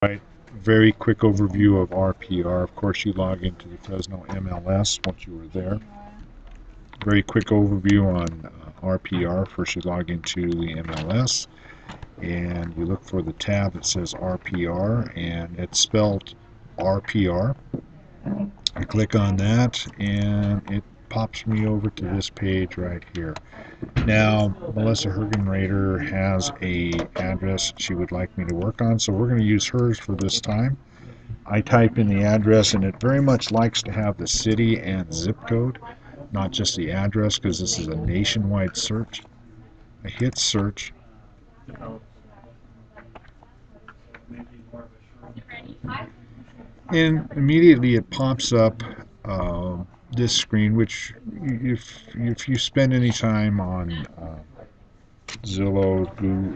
Right, very quick overview of RPR. Of course, you log into the Fresno MLS once you were there. Very quick overview on RPR. First, you log into the MLS and you look for the tab that says RPR, and it's spelled RPR. I click on that and it pops me over to this page right here. Now, Melissa Hergenrader has a address she would like me to work on, so we're going to use hers for this time. I type in the address, and it very much likes to have the city and zip code, not just the address, because this is a nationwide search. I hit search, and immediately it pops up this screen, which if you spend any time on Zillow,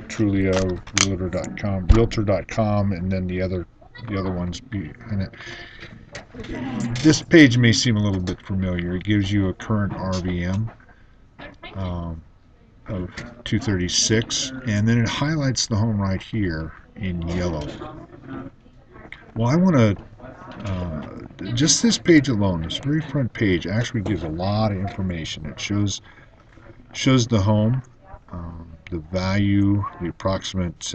Trulia, Realtor.com, and then the other ones behind it. This page may seem a little bit familiar. It gives you a current RVM of 236, and then it highlights the home right here in yellow. Well, I want to just this page alone, this very front page, actually gives a lot of information. It shows the home, the value, the approximate,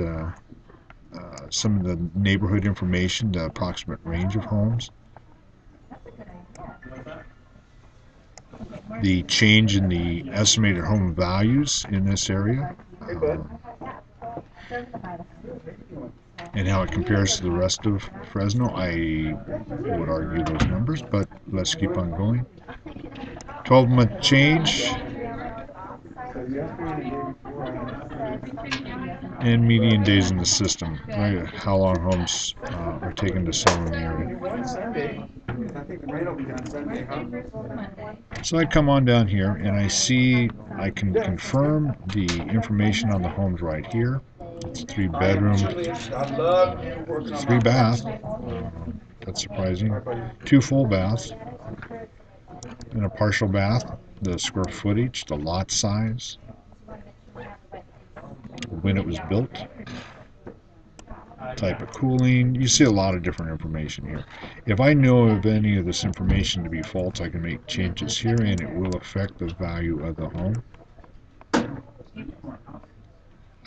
some of the neighborhood information, the approximate range of homes, the change in the estimated home values in this area, and how it compares to the rest of Fresno. I would argue those numbers, but let's keep on going. 12-month change and median days in the system, right? How long homes are taken to sell in the area. So I come on down here and I see I can confirm the information on the homes right here. It's a 3-bedroom, 3-bath. That's surprising. 2 full baths and a partial bath. The square footage, the lot size, when it was built, type of cooling. You see a lot of different information here. If I know of any of this information to be false, I can make changes here and it will affect the value of the home.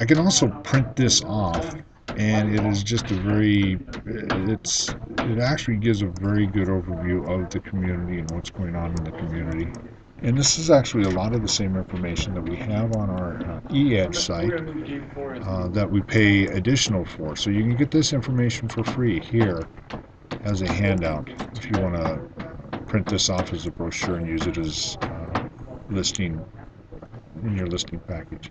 I can also print this off, and it is just a very, it actually gives a very good overview of the community and what's going on in the community. And this is actually a lot of the same information that we have on our eEdge site that we pay additional for. So you can get this information for free here as a handout if you want to print this off as a brochure and use it as listing in your listing package.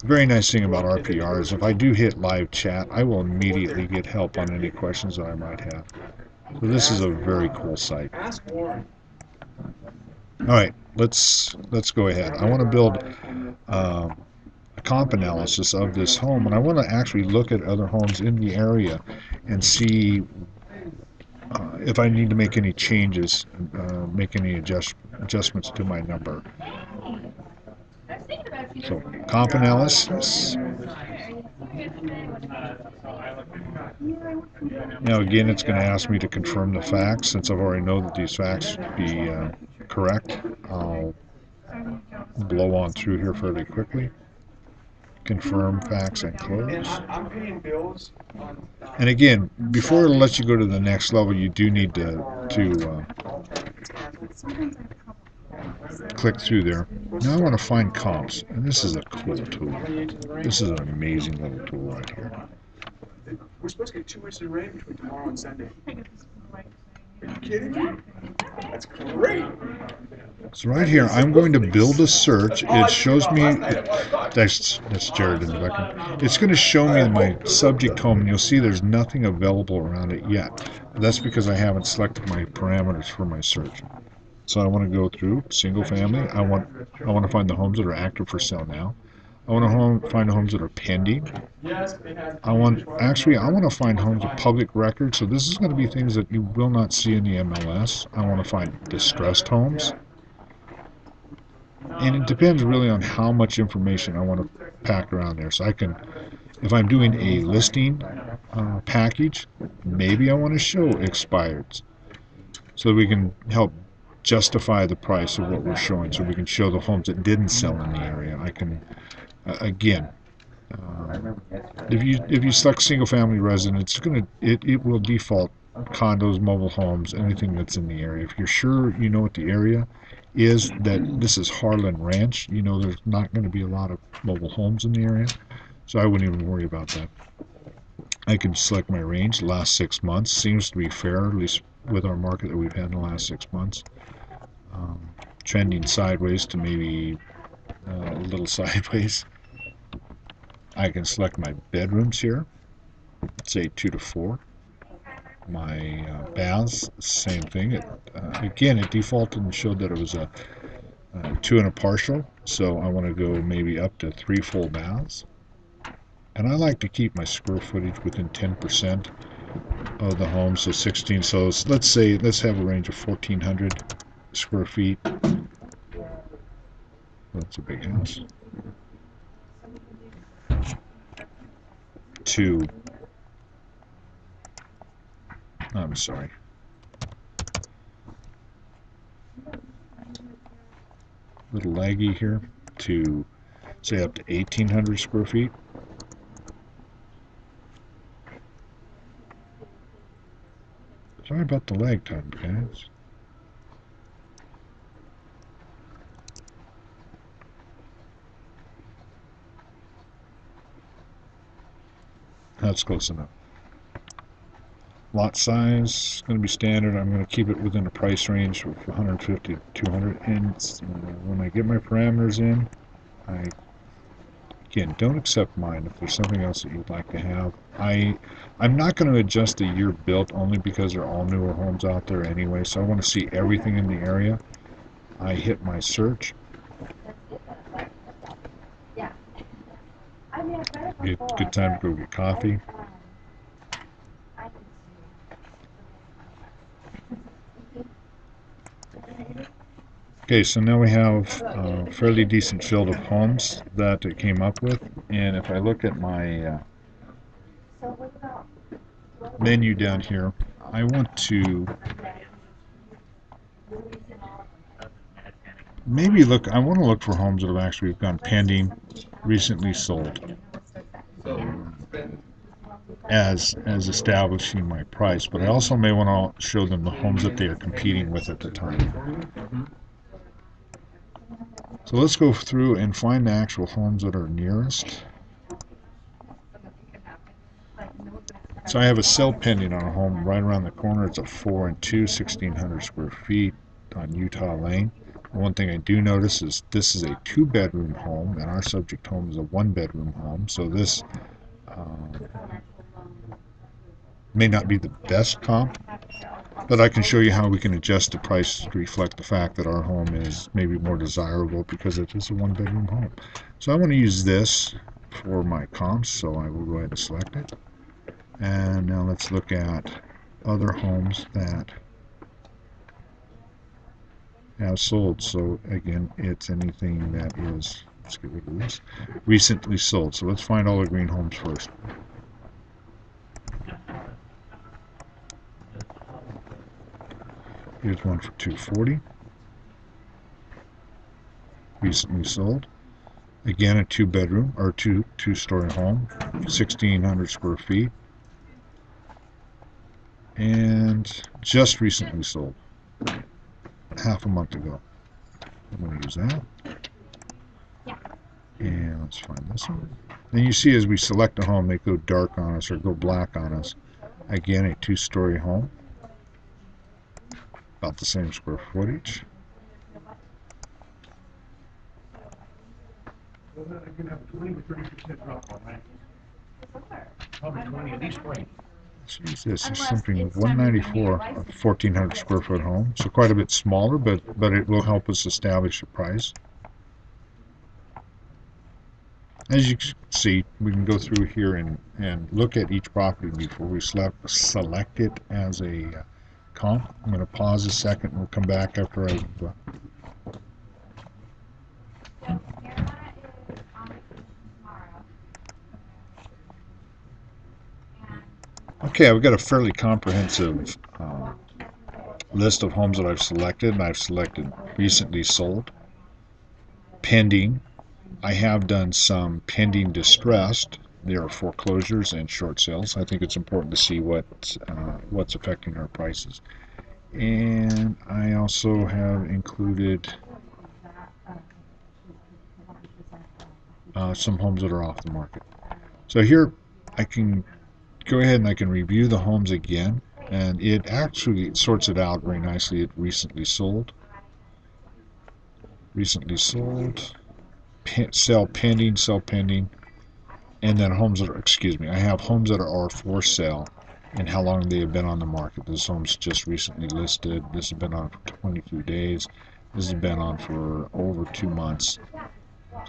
The very nice thing about RPR is if I do hit live chat, I will immediately get help on any questions that I might have. So this is a very cool site. Alright, let's go ahead. I want to build a comp analysis of this home, and I want to actually look at other homes in the area and see if I need to make any changes, make any adjustments to my number. So, comp analysis. Now again, it's going to ask me to confirm the facts. Since I've already know that these facts be correct, I'll blow on through here fairly quickly. Confirm facts and close. And again, before it lets you go to the next level, you do need to click through there. Now I want to find comps, and this is a cool tool. This is an amazing little tool right here. We're supposed to get 2 weeks of rain between tomorrow and Sunday. Are you kidding me? That's great. So right here, I'm going to build a search. It shows me, that's Jared in the background. It's going to show me my subject home, and you'll see there's nothing available around it yet. That's because I haven't selected my parameters for my search. So I want to go through single family. I want to find the homes that are active for sale now. I want to find the homes that are pending. I want to find homes of public record. So this is going to be things that you will not see in the MLS. I want to find distressed homes. And it depends really on how much information I want to pack around there. So I can If I'm doing a listing package, maybe I want to show expireds so we can help justify the price of what we're showing, so we can show the homes that didn't sell in the area. I can again, if you select single family residence, it will default condos, mobile homes, anything that's in the area. If you're sure you know what the area is, that this is Harlan Ranch, you know there's not going to be a lot of mobile homes in the area, so I wouldn't even worry about that. I can select my range. The last 6 months seems to be fair, at least with our market that we've had in the last 6 months. Trending sideways to maybe a little sideways. I can select my bedrooms here, say 2 to 4. My baths, same thing. Again, it defaulted and showed that it was a 2 and a partial, so I want to go maybe up to 3 full baths. And I like to keep my square footage within 10% of the home, so 16. So let's have a range of 1,400 square feet. That's a big house. I'm sorry. Little laggy here, to say up to 1,800 square feet. Sorry about the lag time, guys. That's close enough. Lot size is going to be standard. I'm going to keep it within a price range of 150 to 200. And when I get my parameters in, again, don't accept mine if there's something else that you'd like to have. I'm not going to adjust the year built, only because they're all newer homes out there anyway, so I want to see everything in the area. I hit my search. Good time to go get coffee. Okay, so now we have a fairly decent field of homes that it came up with, and if I look at my menu down here, I want to I want to look for homes that have actually gone pending, recently sold, as establishing my price, but I also may want to show them the homes that they are competing with at the time. So let's go through and find the actual homes that are nearest. So I have a sale pending on a home right around the corner. It's a 4 and 2, 1,600 square feet on Utah Lane. One thing I do notice is this is a 2-bedroom home, and our subject home is a 1-bedroom home. So this may not be the best comp, but I can show you how we can adjust the price to reflect the fact that our home is maybe more desirable because it is a 1-bedroom home. So I want to use this for my comps, so I will go ahead and select it. And now let's look at other homes that have sold. So again, it's anything that is, let's get rid of this, recently sold. So let's find all the green homes first. Here's one for 240. Recently sold. Again, a 2-bedroom or two-story home, 1,600 square feet, and just recently sold, half a month ago. I'm going to use that. And let's find this one. And you see, as we select a home, they go dark on us or go black on us. Again, a 2-story home, about the same square footage. Let's use this. It's something 194, a 1,400 square foot home. So quite a bit smaller, but it will help us establish a price. As you can see, we can go through here and look at each property before we select it as a comp. I'm going to pause a second and we'll come back after I've Okay, I've got a fairly comprehensive list of homes that I've selected, and I've selected recently sold, pending. I have done some pending distressed. There are foreclosures and short sales. I think it's important to see what's affecting our prices. And I also have included some homes that are off the market. So here I can go ahead and I can review the homes again, and it actually sorts it out very nicely. It recently sold, sell pending, and then homes that are, excuse me, I have homes that are for sale and how long they have been on the market. This home's just recently listed. This has been on for 22 days. This has been on for over 2 months.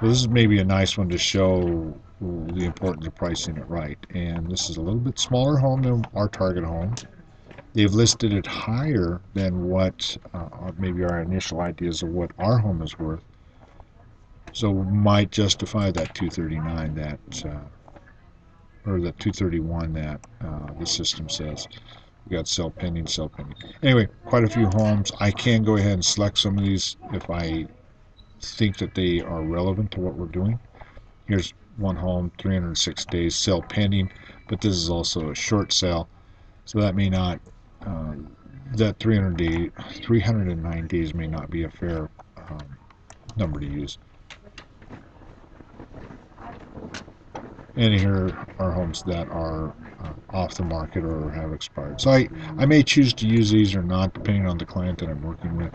So this is maybe a nice one to show the importance of pricing it right. And this is a little bit smaller home than our target home. They've listed it higher than what maybe our initial ideas of what our home is worth. So might justify that 239 or the 231 that the system says. We got sell pending, sell pending. Anyway, quite a few homes. I can go ahead and select some of these if I think that they are relevant to what we're doing. Here's one home, 306 days, sell pending, but this is also a short sale, so that may not, that 309 days may not be a fair number to use. And here are homes that are off the market or have expired. So I may choose to use these or not, depending on the client that I'm working with.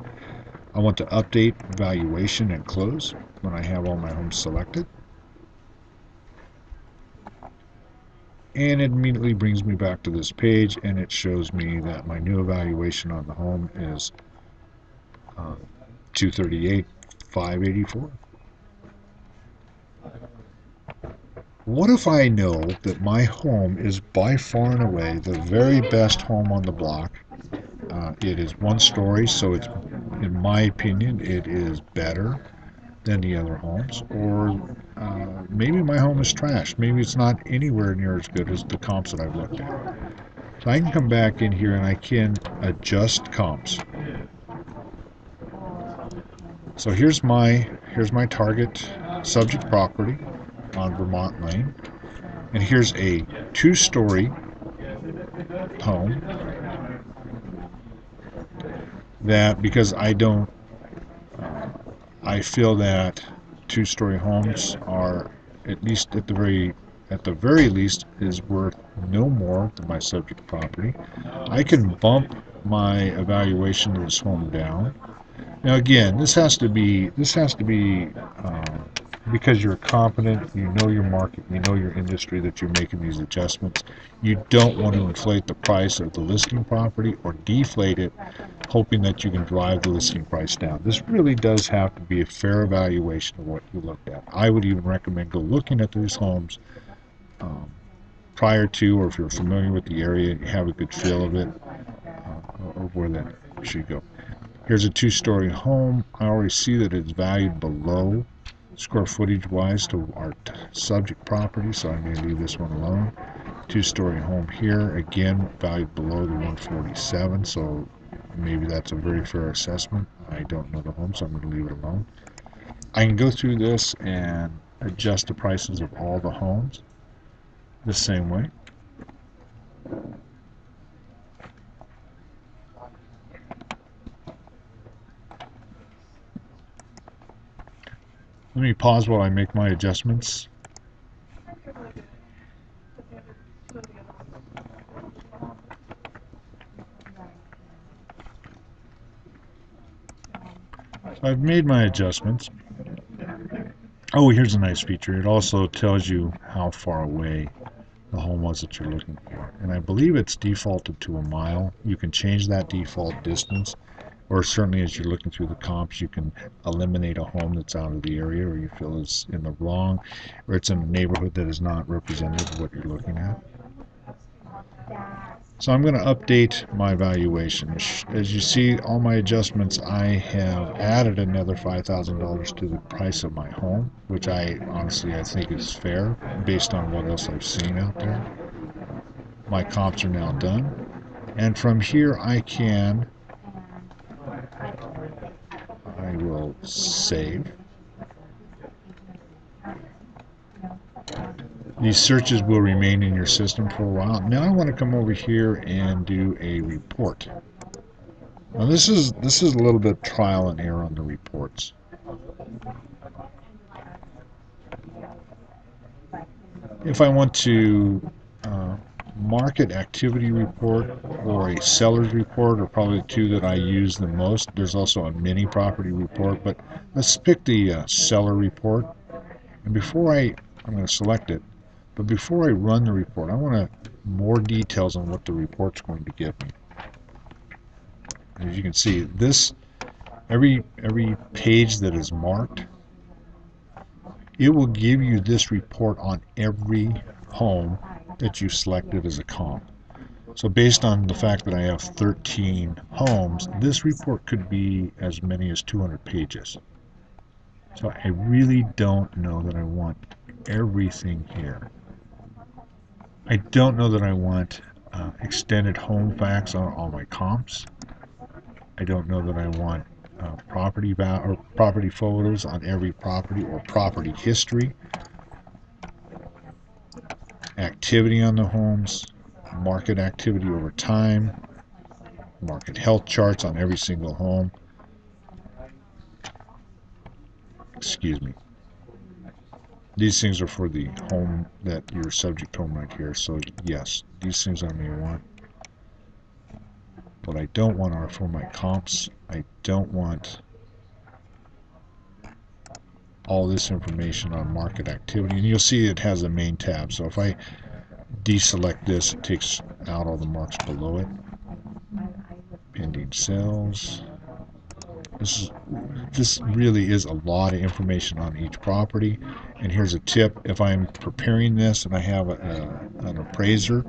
I want to update valuation and close when I have all my homes selected. And it immediately brings me back to this page, and it shows me that my new evaluation on the home is $238,584. What if I know that my home is by far and away the very best home on the block? It is one story, so it's, in my opinion, it is better than the other homes. Or maybe my home is trash. Maybe it's not anywhere near as good as the comps that I've looked at. So I can come back in here and I can adjust comps. So here's my target subject property on Vermont Lane, and here's a 2-story home that, because I feel that 2-story homes are, at least at the very least, is worth no more than my subject property. I can bump my evaluation of this home down. Now again, this has to be because you're competent, you know your market, you know your industry, that you're making these adjustments. You don't want to inflate the price of the listing property or deflate it, hoping that you can drive the listing price down. This really does have to be a fair evaluation of what you looked at. I would even recommend go looking at these homes prior to, or if you're familiar with the area, you have a good feel of it, of where that should go. Here's a 2-story home. I already see that it's valued below square footage wise to our subject property, so I'm going to leave this one alone. 2-story home here, again valued below the 147, so maybe that's a very fair assessment. I don't know the home, so I'm going to leave it alone. I can go through this and adjust the prices of all the homes the same way. Let me pause while I make my adjustments. So I've made my adjustments. Oh, here's a nice feature. It also tells you how far away the home was that you're looking for. And I believe it's defaulted to a mile. You can change that default distance, or certainly as you're looking through the comps, you can eliminate a home that's out of the area or you feel is in the wrong, or it's in a neighborhood that is not representative of what you're looking at. So I'm going to update my valuation. As you see, all my adjustments, I have added another $5,000 to the price of my home, which I think is fair based on what else I've seen out there. My comps are now done. And from here I will save. These searches will remain in your system for a while. Now I want to come over here and do a report. Now this is a little bit of trial and error on the reports. If I want to market activity report or a seller's report are probably the two that I use the most. There's also a mini property report, but let's pick the seller report. And before I'm going to select it, but before I run the report, I want more details on what the report's going to give me. As you can see, this every page that is marked, it will give you this report on every home that you selected as a comp. So based on the fact that I have 13 homes, this report could be as many as 200 pages. So I really don't know that I want everything here. I don't know that I want extended home facts on all my comps. I don't know that I want property photos on every property or property history, activity on the homes, market activity over time, market health charts on every single home. Excuse me. These things are for the home, that your subject home right here. So yes, these things I may want. What I don't want are for my comps. I don't want all this information on market activity. And you'll see it has a main tab. So if I deselect this, it takes out all the marks below it. Pending sales. This really is a lot of information on each property. And here's a tip: if I'm preparing this and I have an appraiser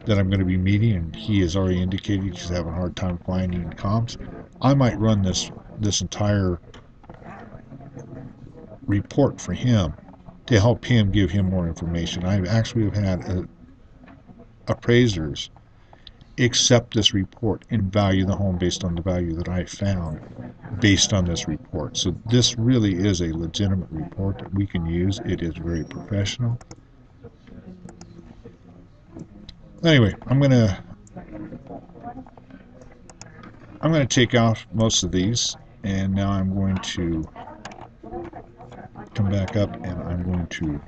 that I'm going to be meeting, and he has already indicated he's having a hard time finding comps, I might run this entire report for him to help him give him more information. I actually have had appraisers accept this report and value the home based on the value that I found based on this report. So this really is a legitimate report that we can use. It is very professional. Anyway, I'm gonna take off most of these, and now I'm going to come back up and I'm going to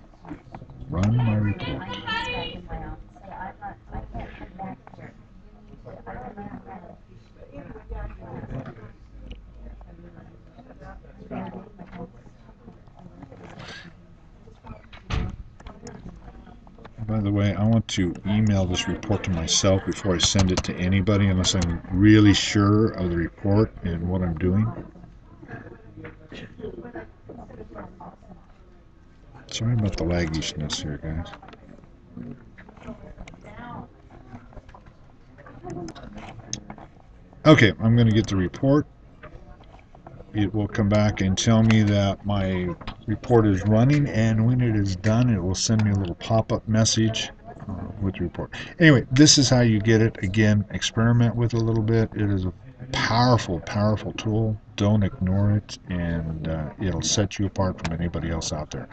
run my report. By the way, I want to email this report to myself before I send it to anybody unless I'm really sure of the report and what I'm doing. Sorry about the laggishness here, guys. Okay, I'm going to get the report. It will come back and tell me that my report is running, and when it is done, it will send me a little pop-up message with the report. Anyway, this is how you get it. Again, experiment with it a little bit. It is a powerful, powerful tool. Don't ignore it, and it'll set you apart from anybody else out there.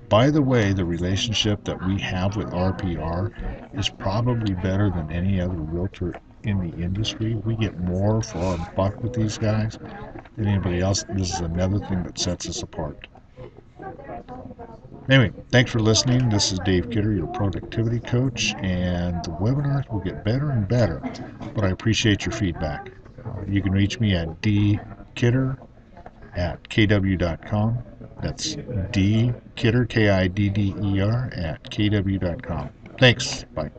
By the way, the relationship that we have with RPR is probably better than any other realtor in the industry. We get more for our buck with these guys than anybody else. This is another thing that sets us apart. Anyway, thanks for listening. This is Dave Kidder, your productivity coach, and the webinars will get better and better, but I appreciate your feedback. You can reach me at dkidder@kw.com. That's dkidder, Kidder, @kw.com. Thanks. Bye.